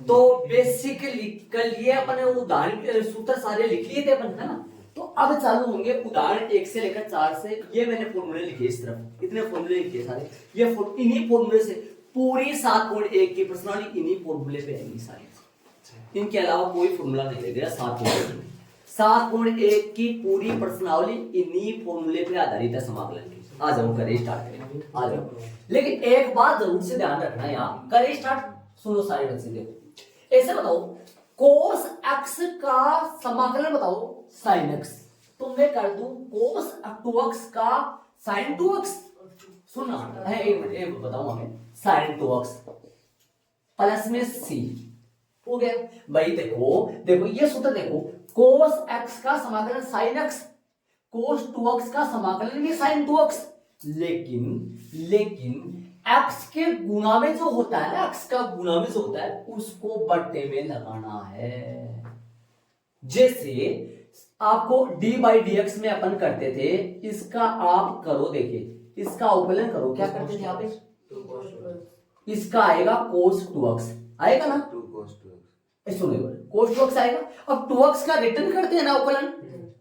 तो बेसिकली कल ये अपने उदाहरण सूत्र सारे लिख लिए थे अपन, है ना। तो अब चालू होंगे उदाहरण 1 से लेकर 4 से। ये मैंने फॉर्मूले लिखे इस तरफ, इतने फॉर्मूले लिखे सारे। ये इन्हीं फॉर्मूले से पूरी 7.1 की प्रश्नावली इन्हीं फॉर्मूले पे आएगी सारी, इनके अलावा कोई फॉर्मूला नहीं लगेगा। 7.1 की पूरी प्रश्नावली इन्हीं फॉर्मूले पे आधारित है समाकलन की। आ जाओ करें स्टार्ट करें, आ जाओ। लेकिन एक बात जरूर से ध्यान रखना, यहाँ करें स्टार्ट। सुनो सारे बच्चे, देखो ऐसे बताओ कोस एक्स का समाकलन बताओ साइन एक्स, तो मैं कर दूं कोस 2x का साइन 2x। सुनना है, एक बताऊं हमें, साइन 2x प्लस में c हो गया भाई। देखो ये सूत्र देखो, कोस x का समाकलन साइन x, कोस 2x का समाकलन भी साइन 2x। लेकिन x के गुणा में जो होता है ना, x का गुणा में जो होता है उसको बट्टे में लगाना है। जैसे आपको d बाई डी एक्स में अपन करते थे, इसका आप करो, देखिए इसका अवकलन करो, क्या करते थे आप, इसका आएगा cos 2x आएगा ना, सुनो cos 2x आएगा। अब 2x का रिटर्न करते हैं ना अवकलन,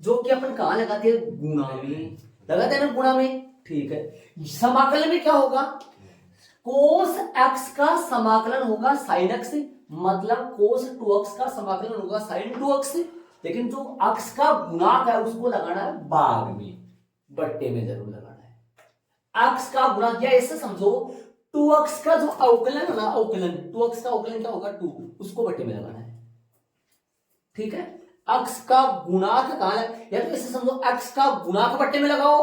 जो कि अपन कहां लगाते हैं, गुणा में लगाते हैं ना, गुणा में, ठीक है। समाकलन में क्या होगा, cos x का समाकलन होगा sin x, मतलब cos 2x का समाकलन होगा sin 2x। लेकिन जो x का गुणाक है उसको लगाना है भाग में, बट्टे में जरूर लगाना है। x का गुणाक, या ऐसे समझो 2x का जो अवकलन है ना, अवकलन 2x का अवकलन क्या होगा 2, उसको बट्टे में लगाना है, ठीक है। x का गुणाक कहां है, या तो ऐसे समझो x का गुणाक बट्टे में लगाओ,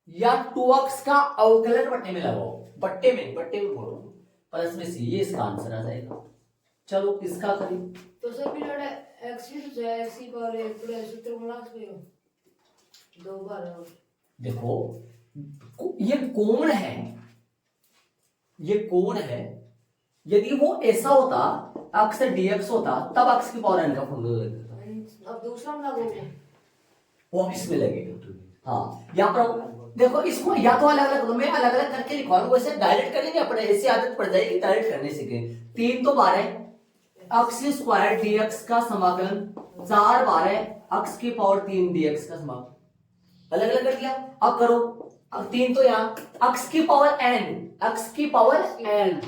या 2x का अवकलन बट्टे में लगाओ, बट्टे में बोलो प्लस में c, ये इसका आंसर आ जाएगा। चलो इसका करें तो सर पीरियड x की है, x की पावर एक प्लस सूत्र गुणाक पे दो बार। देखो ये कोण है, ये कोण है। यदि वो ऐसा होता x dx होता तब x की पावर n का फॉर्मूला लगता। अब दूसरा ना बोलो, वो इसमें लगेगा। हाँ यहाँ पर देखो, इसको या तो अलग अलग मैं अलग अलग करके लिखवा लूं, वैसे डायरेक्ट करेंगे अपने, ऐसी आदत पड़ जाएगी डायरेक्ट करने सीखे। 3 तो 12 x स्क्वायर dx का समाकलन, 4 12 x की पावर 3 dx का समाकलन, अलग अलग कर दिया। अब करो, अब 3 तो यहाँ x की पावर n, x की पावर n,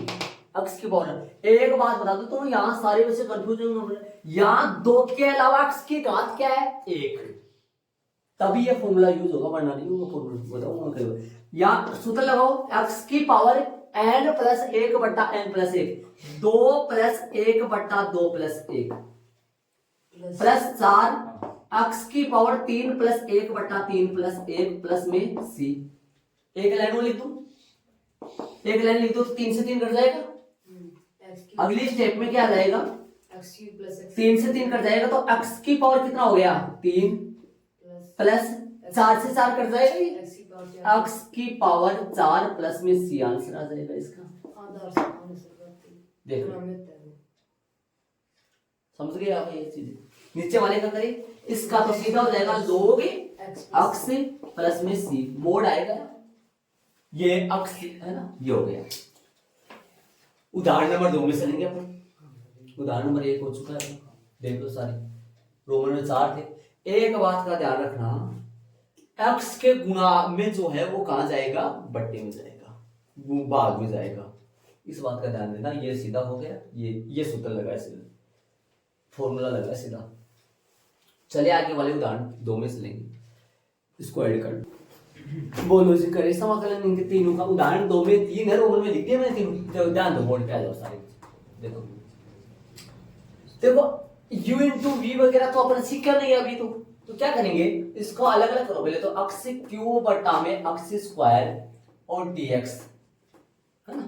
x की पावर। एक बात बता दो तो यहाँ सारे वैसे कंफ्यूजन हो रहे हैं, यहाँ 2 के अलावा x की घात क्या है 1, तभी ये फॉर्मूला यूज होगा, वरना नहीं होगा फॉर्मूला। बताओ यहाँ सूत्र लगाओ, x की पावर n प्लस 1 बट्टा n प्लस 1, 2 प्लस 1 बट्टा 2 प्लस 1 प्लस 4 x की पावर 3 प्लस 1 बट्टा 3 प्लस 1 प्लस में c। एक लाइन में लिख दो, एक लाइन लिख दो तो 3 से 3 कट जाएगा। अगली स्टेप में क्या आ जाएगा, 3 से 3 कट जाएगा, तो x की पावर कितना हो गया 3 प्लस 4 से 4 कट जाएगा, x की पावर 4 प्लस में c आंसर आ जाएगा इसका। देखो समझ गए आप ये चीज। नीचे वाले का करें, इसका तो सीधा हो जाएगा log x प्लस में c, मोड आएगा, ये x है ना, ये हो गया। उदाहरण नंबर 2 में चलेंगे अपन। उदाहरण नंबर 1 हो चुका है, देख लो सारे, रोमन में 4 थे। एक बात का ध्यान रखना, x के गुणा में जो है वो कहां जाएगा, बट्टे में जाएगा, वो भाग में जाएगा। इस बात का ध्यान देना। ये सीधा हो गया, ये सूत्र लगा, सीधा फॉर्मूला लगा सीधा। चलिए आगे वाले उदाहरण 2 में चलेंगे, इसको ऐड कर बोलो जी, करें समाकलन इनके तीनों का। उदाहरण 2 में 3 है, रोमन में लिख दिया मैंने तीनों, ध्यान दो, बोर्ड पे आ जाओ सारे। देखो u इंटू वी वगैरह तो अपन सीखा नहीं अभी, तो क्या करेंगे, इसको अलग अलग करो पहले तो, x क्यूब बटा में x स्क्वायर और dx, है ना,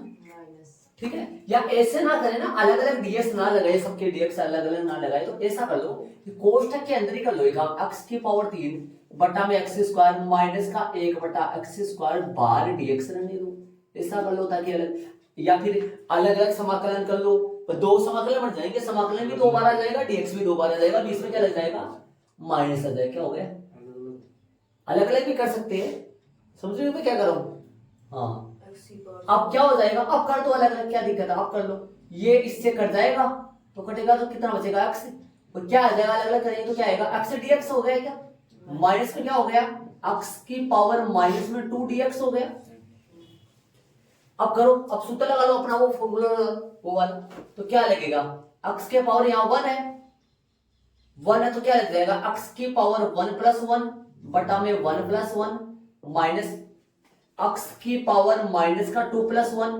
ठीक है। या ऐसे ना करें ना, अलग अलग dx ना लगाए, सबके dx अलग अलग ना लगाए, तो ऐसा कर लो कि कोष्टक के अंदर ही कर लो एक, x की पावर 3 बटा में x स्क्वायर माइनस का 1 बटा x स्क्वायर बाहर dx रहने दो, ऐसा कर लो ताकि अलग, या फिर अलग अलग समाकलन कर लो, 2 समाकलन बढ़ जाएंगे, समाकलन भी 2 बार आ जाएगा, dx भी 2 बार आ जाएगा, बीच में क्या लग जाएगा माइनस आ जाएगा। क्या हो गया, अलग अलग भी कर सकते हैं, समझ रहे हो मैं क्या कर रहा हूं। हाँ अब क्या हो जाएगा, अब कर दो अलग अलग, क्या दिक्कत है, अब कर लो। ये इससे कट जाएगा तो कटेगा तो कितना बचेगा x, और क्या आ जाएगा अलग अलग करेंगे तो क्या आएगा, x से dx हो गया क्या, माइनस में क्या हो गया, x की पावर माइनस में 2 dx हो गया। अब करो, अब सूत्र लगा लो अपना, वो फॉर्मूला वो वाला, तो क्या लगेगा, x के पावर यहाँ 1 है, 1 है तो क्या लग जाएगा, x की पावर 1 प्लस 1 बटा में 1 प्लस 1 माइनस x की पावर माइनस का 2 प्लस 1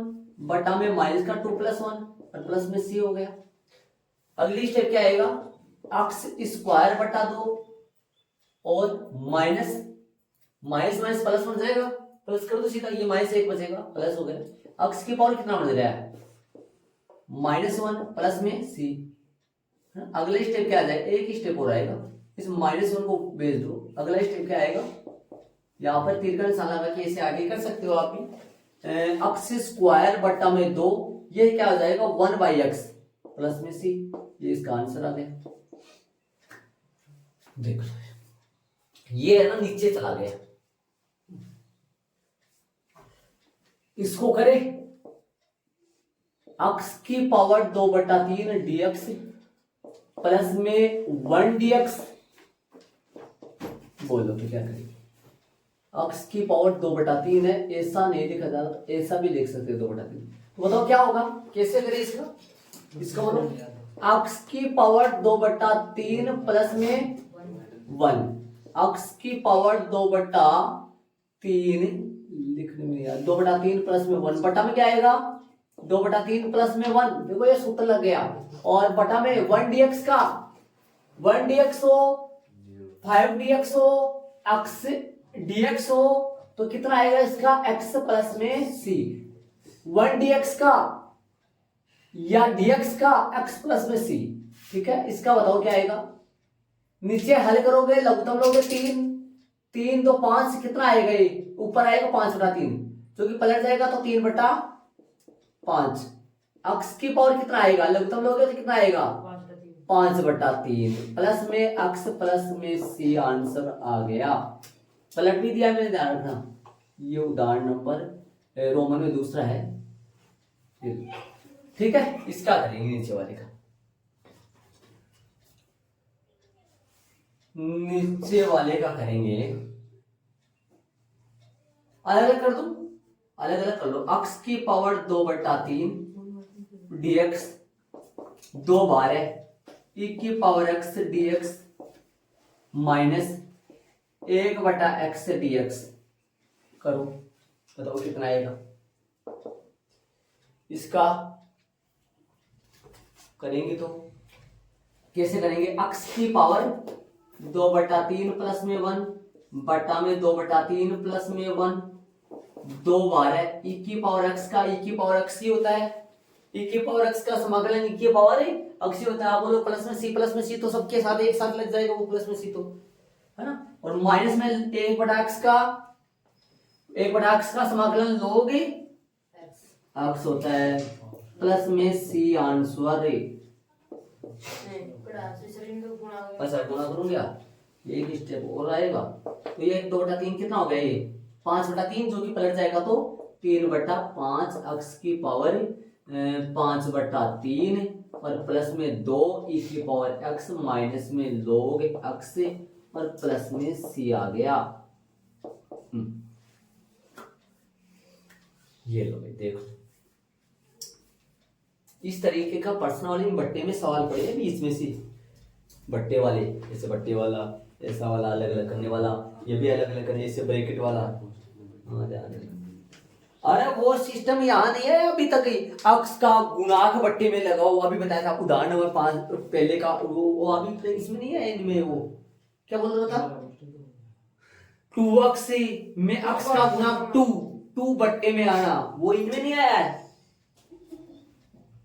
बटा में माइनस का 2 प्लस 1 और प्लस में c हो गया। अगली स्टेप क्या आएगा, x स्क्वायर बटा 2 और माइनस माइनस माइनस प्लस बन जाएगा, प्लस कर दो सीधा, ये माइनस 1 बचेगा, प्लस हो गया। x की पावर कितना बन रहा है, -1 प्लस में c। अगले स्टेप क्या आ जाएगा, एक ही स्टेप हो रहेगा, इस -1 को भेज दो। अगला स्टेप क्या आएगा, यहाँ पर तीर का निशान लगा के इसे आगे कर सकते हो आप भी, x स्क्वायर बटा में 2, ये क्या हो जाएगा 1/x प्लस में c, ये इसका आंसर आ गया। देख लो ये है ना, नीचे चला गया, इसको करें x की पावर 2/3 dx प्लस में 1 dx, बोलो तो क्या करेंगे, x की पावर 2/3 है, ऐसा नहीं लिखा जाता, ऐसा भी लिख सकते 2/3, तो बताओ क्या होगा, कैसे करें इसका, इसका बोलो, x की पावर 2/3 प्लस में 1, x की पावर 2/3 लिखने में यार, 2/3 प्लस में 1 बटा में क्या आएगा, 2/3 प्लस में 1, देखो ये सूत्र लग गया, और बटा में 1 dx का, 1 dx हो 5 dx हो x dx हो तो कितना आएगा इसका, x प्लस में c, 1 dx का या dx का x प्लस में c, ठीक है। इसका बताओ क्या आएगा, नीचे हल करोगे लघुत्तम लोगे 3 3 2 5, कितना आएगा, ये ऊपर आएगा 5/3, जो कि पलट जाएगा तो 3/5, x की पावर कितना आएगा, लघुत्तम लोगे तो कितना आएगा 5/3 प्लस में x प्लस में c, आंसर आ गया। पलट भी दिया मैंने, ध्यान रखना, ये उदाहरण नंबर रोमन में दूसरा है, ठीक है। इसका करेंगे नीचे वाले का, नीचे वाले का करेंगे, अलग अलग कर दो, अलग अलग कर लो, x की पावर 2/3 dx 2 बार है, e की power x dx minus 1/x dx, करो बताओ कितना आएगा, इसका करेंगे तो कैसे करेंगे, x की पावर 2/3 प्लस में 1 बटा में 2/3 प्लस में 1, 2 बार है, e की पावर x का, e की पावर x ही होता है, e की पावर x का समाकलन e की पावर x ही होता है। आप बोलो प्लस में c तो सबके साथ एक साथ लग जाएगा वो प्लस में c, तो है ना, और माइनस में 1/x का समाकलन लोगे x होता है प्लस में c, आंसर अच्छा गुणा करूंगा, एक स्टेप और आएगा, तो ये 2/3 कितना हो गया, ये 5/3, जो कि पलट जाएगा तो 3/5, x की पावर 5/3 और प्लस में 2 e की पावर x माइनस में log x और प्लस में c आ गया। ये लो भाई देखो, इस तरीके का पर्सनल बट्टे में सवाल पड़े बीच में से, बट्टे वाले जैसे बट्टे वाला, ऐसा वाला अलग अलग करने वाला, ये भी अलग अलग करने, जैसे ब्रैकेट वाला, अरे वो सिस्टम यहाँ नहीं है अभी तक ही, अक्स का गुणाक बट्टे में लगाओ, अभी बताया था उदाहरण नंबर 5 पहले का, वो अभी इसमें नहीं है, इनमें वो क्या बोल रहा था, 2x में अक्स का गुणाक 2 बट्टे में आना, वो इनमें नहीं आया है,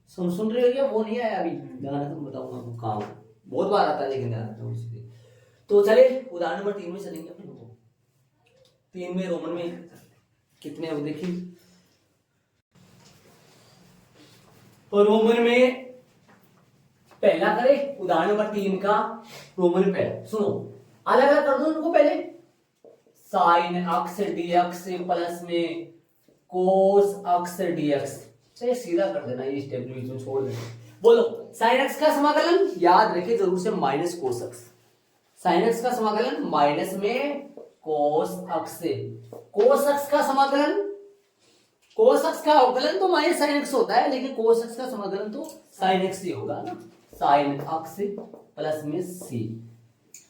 सुन रहे हो क्या, वो नहीं आया अभी, ध्यान रखना, बताऊंगा आपको, काम बहुत बार आता है लेकिन ध्यान रखना। तो चले उदाहरण नंबर 3 में चलेंगे अपन लोग, 3 में रोमन में कितने अब देखिए, और रोमन में पहला करे उदाहरण नंबर 3 का, रोमन में पहला सुनो, अलग अलग कर दो उनको पहले, साइन x dx प्लस में कोस अक्स डीएक्स। चलिए सीधा कर देना, ये स्टेप बीच में छोड़ देना। बोलो साइन एक्स का समाकलन याद रखिए जरूर से minus cos x. Sine x का समाकलन माइनस में कोस अक्स से। कोस अक्स का समाकलन, कोस एक्स का अवकलन तो माइनस साइन एक्स होता है, लेकिन कोस एक्स का समाकलन तो साइन एक्स ही होगा ना। साइन एक्स प्लस में सी।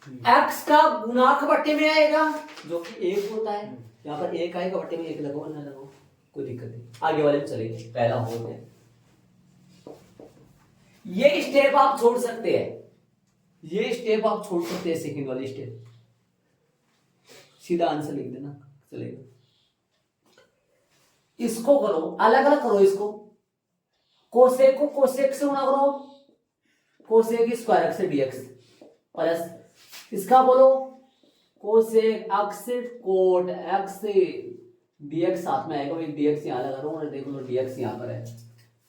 एक्स का गुणांक बट्टे में आएगा जो कि 1 होता है। यहाँ पर 1 आएगा, बट्टे में 1 लगाओ ना लगाओ कोई दिक्कत नहीं, आगे वाले में चलेंगे। पहला हो गया, ये स्टेप आप छोड़ सकते हैं, ये स्टेप आप छोड़ सकते हैं, सेकंड वाली स्टेप। सीधा आंसर लिख देना चलेगा। इसको करो अलग अलग करो, इसको कोसेक को कोसेक से गुणा करो, cosec square x dx plus इसका बोलो cosec x cot x dx साथ में आएगा। मैं डीएक्स यहां लगा रहा हूं और देख लो डीएक्स यहां पर है,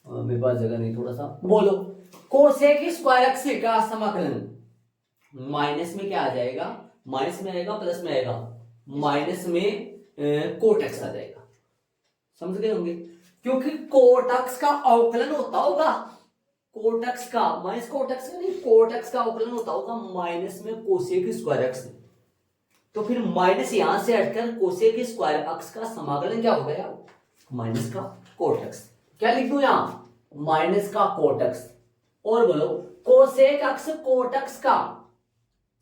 मेरे पास जगह नहीं थोड़ा सा। बोलो कोसेक स्क्वायर एक्स का समाकलन माइनस में क्या आ जाएगा, माइनस में आएगा प्लस में आएगा, माइनस में कोट एक्स आ जाएगा। समझ गए होंगे, क्योंकि कोट एक्स का अवकलन होता होगा, कोट एक्स का माइनस कोट एक्स का नहीं, कोट एक्स का अवकलन होता होगा माइनस में कोसेक स्क्वायर एक्स। तो फिर माइनस यहां से हटकर कोसेक स्क्वायर एक्स का समाकलन क्या हो गया, माइनस का कोट एक्स। क्या लिख दूं यहां, माइनस का कोट एक्स। और बोलो कोसेक एक्स कोट एक्स का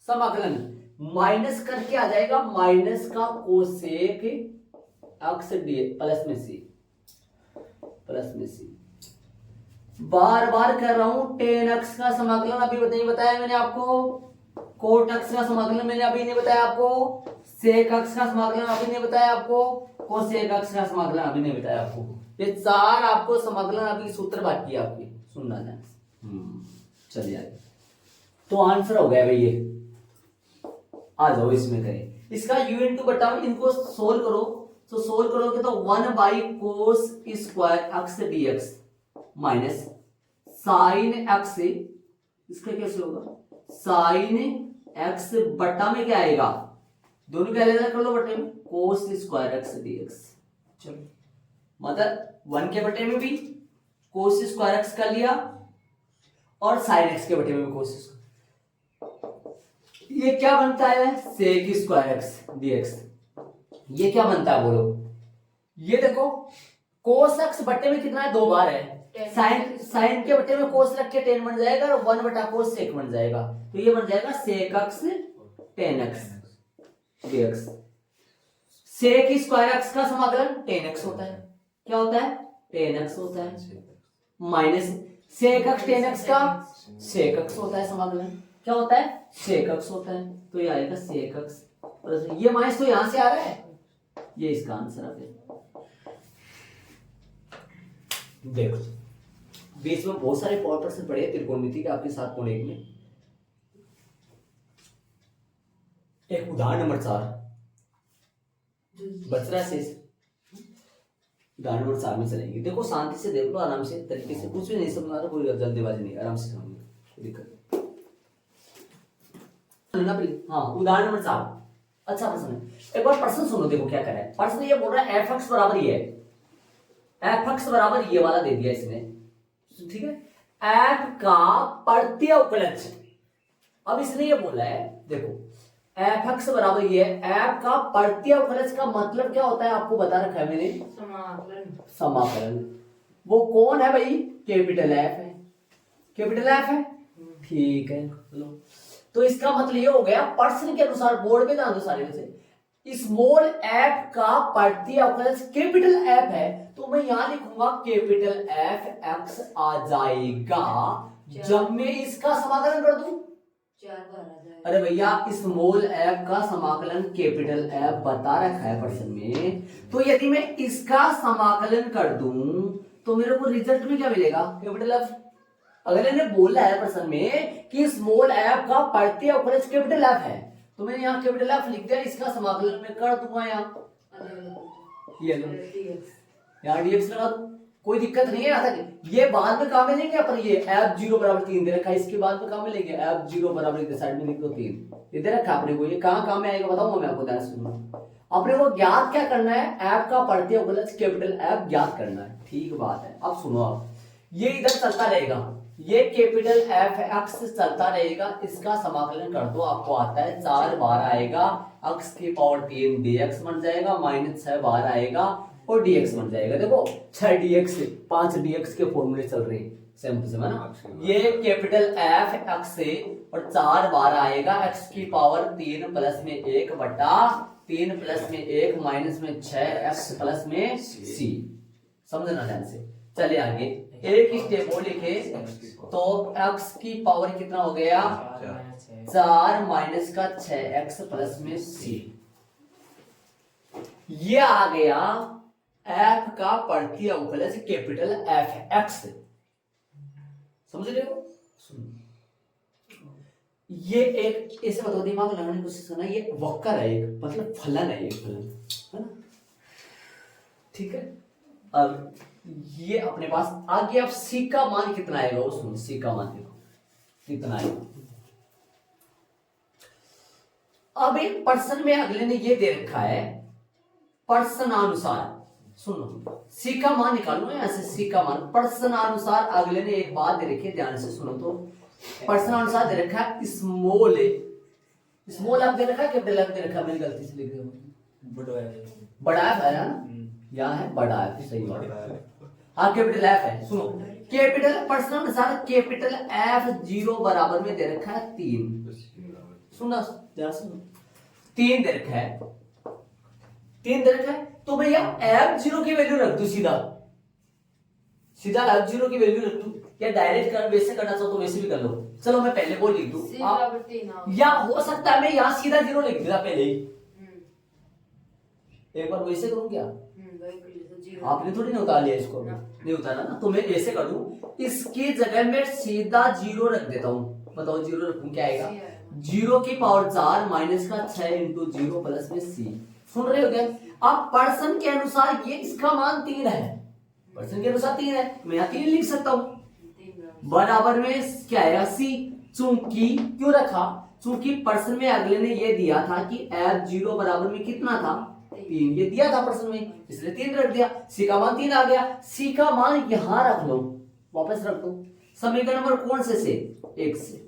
समाकलन माइनस करके आ जाएगा माइनस का कोसेक एक्स डी प्लस में सी, प्लस में सी। बार बार कर रहा हूं, टेन एक्स का समाकलन अभी नहीं बताया मैंने आपको, कोट एक्स का समाकलन मैंने अभी नहीं बताया आपको, सेक एक्स का समाकलन अभी नहीं बताया आपको, कोसेक एक्स का समाकलन अभी नहीं बताया आपको। ये 4 आपको समाकलन अभी सूत्र बाकी है आपकी, सुनना है। चलिए आगे, तो आंसर हो गया भाई ये। आ जाओ इसमें करें, इसका u इंटू बटा में इनको सोल्व करो, तो सोल्व करोगे तो 1 by cos square x dx minus sine x, इसका कैसे होगा, साइन एक्स बटा में क्या आएगा, दोनों क्या अलग कर लो बटे में, कोस स्क्वायर एक्स डीएक्स। चलो मतलब 1 के बटे में भी कोस स्क्वायर एक्स कर लिया और साइन एक्स के बटे में भी कोस। ये क्या बनता है, सेक स्क्वायर एक्स डीएक्स। ये क्या बनता है बोलो, ये देखो कोस एक्स बट्टे में कितना है, 2 बार है, साइन के बट्टे में कोस रख के टेन बन जाएगा और 1 बटा कोस सेक बन जाएगा, तो ये बन जाएगा sec x tan x dx. Sec square x का समाकलन टेन एक्स होता है, क्या होता है, टेन एक्स होता है, minus sec x tan x का सेक एक्स होता है समाकलन, क्या होता है, सेक एक्स होता है, तो ये आएगा सेक एक्स। ये माइनस तो यहां से आ रहा है, ये इसका आंसर आ गया। देखो बीच में बहुत सारे प्रश्न पड़े हैं त्रिकोणमिति के आपके 7.1 में। एक उदाहरण नंबर 4 बच रहा है शेष, उदाहरण नंबर 4 में चलेंगे। देखो शांति से देख लो, आराम से तरीके से, कुछ भी नहीं समझ आ रहा, कोई जल्दीबाजी नहीं, आराम से समझो, कोई दिक्कत। हाँ उदाहरण नंबर 4 अच्छा प्रश्न है, एक बार प्रश्न सुनो, देखो क्या कर रहा है प्रश्न। ये बोल रहा है एफ एक्स बराबर ये है, एफ एक्स बराबर ये वाला दे दिया इसने, ठीक है, एफ का परतीय अवकलज। अब इसने ये बोला है, देखो एफ एक्स बराबर ये है, एफ का परतीय अवकलज का मतलब क्या होता है आपको बता रखा है मैंने, समाकलन। समाकलन। वो कौन है भाई, कैपिटल एफ है, कैपिटल एफ है, ठीक है। तो इसका मतलब ये हो गया प्रश्न के अनुसार, बोर्ड में अनुसार स्मॉल एफ का परतीय अवकलज कैपिटल एफ है, तो मैं यहां लिखूंगा कैपिटल एफ एक्स आ जाएगा जब मैं इसका समाकलन कर दूं, 4 बार आ जाएगा। अरे भैया स्मॉल एफ का समाकलन कैपिटल एफ बता रखा है प्रश्न में, तो यदि मैं इसका समाकलन कर दूं तो मेरे को रिजल्ट में क्या मिलेगा, कैपिटल एफ। अगर इन्होंने बोला है प्रश्न में कि स्मॉल एफ का परतीय अवकलज कैपिटल एफ है, तो मैंने यहाँ कैपिटल एफ लिख दिया, इसका समाकलन में कर दूंगा यहाँ, ये लो यहाँ डीएक्स लगा दो, कोई दिक्कत नहीं है। यहाँ तक ये बाद में काम में लेंगे अपन, ये एफ 0 बराबर 3 दे रखा है, इसके बाद में काम में लेंगे, एफ 0 बराबर इधर साइड में लिख दो 3, ये दे रखा आपने को, ये कहाँ काम में आएगा बताऊंगा मैं आपको, ध्यान सुनना। अपने को ज्ञात क्या करना है, एफ का बढ़ती अवकलज कैपिटल एफ ज्ञात करना है। ठीक बात है। अब सुनो, आप ये इधर चलता रहेगा, ये कैपिटल एफ एक्स चलता रहेगा, इसका समाकलन कर दो, आपको आता है 4 बार आएगा, एक्स की पावर 3 dx बन जाएगा, माइनस 6 बार आएगा और dx बन जाएगा। देखो 6 dx 5 dx के फॉर्मूले चल रहे हैं, सेम टू सेम है ना। ये कैपिटल एफ एक्स से और 4 बार आएगा, एक्स की पावर 3 प्लस में 1 बटा 3 प्लस में 1 माइनस में 6 एक्स प्लस में सी। समझना ध्यान से। चलिए आगे एक स्टेप और लिखे तो x की पावर कितना हो गया 4 माइनस का 6x प्लस में c। ये आ गया f का बढ़ती अवकलज कैपिटल एफ एक्स। समझ रहे हो? ये एक ऐसे बताओ, दिमाग लगाने की कोशिश करना, ये वक्र है एक, मतलब फलन है, एक फलन है ना। ठीक है। अब ये अपने पास आगे, अब सी का मान कितना आएगा उसमें, सी का मान देखो कितना आएगा। अब एक पर्सन में अगले ने ये दे रखा है पर्सनानुसार, सुनो सी का मान निकालो यहां से, सी का मान पर्सनानुसार अगले ने एक बात दे रखी है, ध्यान से सुनो तो। पर्सनानुसार दे रखा है स्मॉल, स्मॉल आप दे रखा है, कैपिटल एफ दे रखा है, मेरी गलती से लिख दिया, बड़ा एफ है ना, यहाँ है बड़ा एफ, सही बात है। हाँ कैपिटल एफ है। सुनो कैपिटल पर्सनल अनुसार कैपिटल एफ 0 बराबर में दे रखा है 3। सुनो ध्यान सुनो, 3 दे रखा है, 3 दे रखा है, तो भैया एफ 0 की वैल्यू रख दो, सीधा सीधा एफ 0 की वैल्यू रख दो, या डायरेक्ट कर वैसे करना चाहो तो वैसे भी कर लो। चलो मैं पहले वो लिख दूं, या हो सकता है मैं यहाँ सीधा 0 लिख दूंगा पहले ही, एक बार वैसे करूं क्या, आपने थोड़ी ना उतार लिया इसको, नहीं उतारा ना, तो मैं ऐसे कर दूं, इसकी जगह में सीधा 0 रख देता हूं। बताओ 0 रखूं क्या आएगा, 0 की पावर 4 माइनस का 6 इंटू 0 प्लस में सी। सुन रहे हो क्या? अब पर्सन के अनुसार ये इसका मान 3 है, पर्सन के अनुसार 3 है, मैं यहाँ 3 लिख सकता हूँ, बराबर में क्या आएगा सी। चूंकि क्यों रखा, चूंकि पर्सन में अगले ने ये दिया था कि एफ 0 बराबर में कितना था 3, ये दिया था पर्सन में, इसलिए 3 रख दिया, सी का मान 3 आ गया। सी का मान यहां रख लो, वापस रख दो, समीकरण नंबर कौन से 1 से,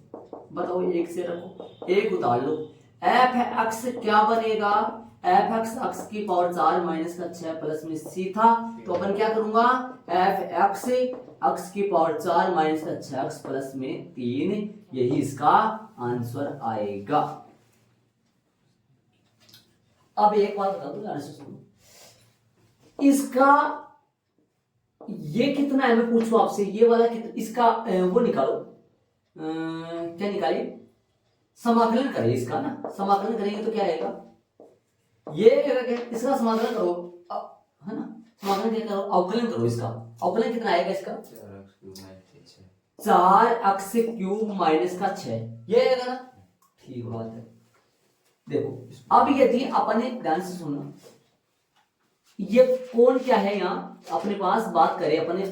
बताओ 1 से रखो, 1 उतार लो, एफ एक्स क्या बनेगा, एफ एक्स एक्स की पावर 4 माइनस का 6 प्लस में सी था, तो अपन क्या करूंगा, एफ एक्स एक्स की पावर 4 माइनस का 6 एक्स प्लस में 3, यही इसका आंसर आएगा। अब एक बात बता दो ध्यान से सुनो, इसका ये कितना है, मैं पूछूं आपसे, ये वाला कितना, इसका वो निकालो, क्या निकालिए, समाकलन करें इसका ना, समाकलन करेंगे तो क्या आएगा, ये इसका समाकलन करो, है ना, समाकलन क्या करो, अवकलन करो इसका, अवकलन कितना आएगा इसका 4x क्यूब माइनस का 6, ये आएगा ना। ठीक बात है। देखो अब यदि अपने ध्यान से सुनना, ये कौन क्या है यहाँ अपने पास बात करें अपने,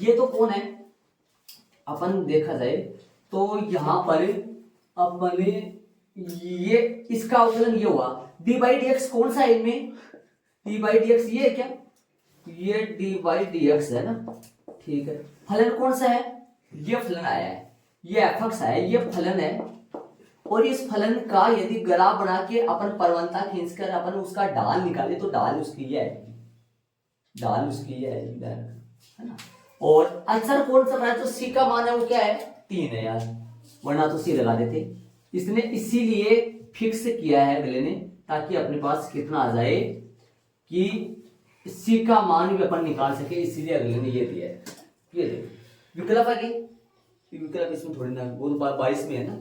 ये तो कौन है, अपन देखा जाए तो यहाँ पर अपने ये इसका अवकलन ये हुआ, डी बाई डी एक्स कौन सा है इनमें, डी बाई डी एक्स ये है क्या, ये डी बाई डी एक्स है ना। ठीक है, फलन कौन सा है, ये फलन आया है, ये एफ एक्स है, ये फलन है, और इस फलन का यदि ग्राफ बना के अपन परवंता खींचकर अपन उसका ढाल निकाले तो ढाल उसकी ये आएगी, ढाल उसकी ये आएगी, है ना। और आंसर कौन सा है, तो सी का मान है वो क्या है 3 है यार, वरना तो सी लगा देते, इसने इसीलिए फिक्स किया है अगले ने, ताकि अपने पास कितना आ जाए कि सी का मान भी अपन निकाल सके, इसीलिए अगले ने ये दिया है। ये देखो विकल्प आगे, विकल्प इसमें थोड़ी ना, वो तो 22 में है ना,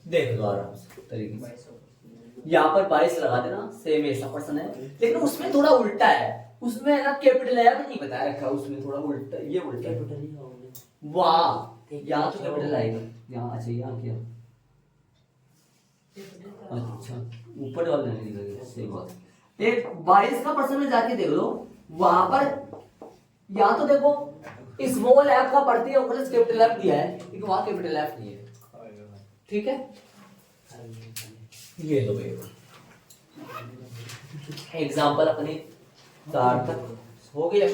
देख लो आराम से तरीके से, यहाँ पर 22 लगा देना, सेम ऐसा पर्सन है, लेकिन उसमें थोड़ा उल्टा है, उसमें है ना कैपिटल है नहीं बताया रखा, उसमें थोड़ा उल्टा, ये उल्टा वाह, यहाँ तो कैपिटल आएगा यहाँ, अच्छा यहाँ क्या, अच्छा ऊपर वाला नहीं लगेगा, सही बात। एक 22 का पर्सन में जाके देख लो, वहां पर यहाँ तो देखो स्मॉल एफ का पढ़ती है ऊपर कैपिटल एफ दिया है, लेकिन वहां कैपिटल एफ नहीं है। ठीक है, ये लो एग्जाम्पल अपनी 4 तक हो गया।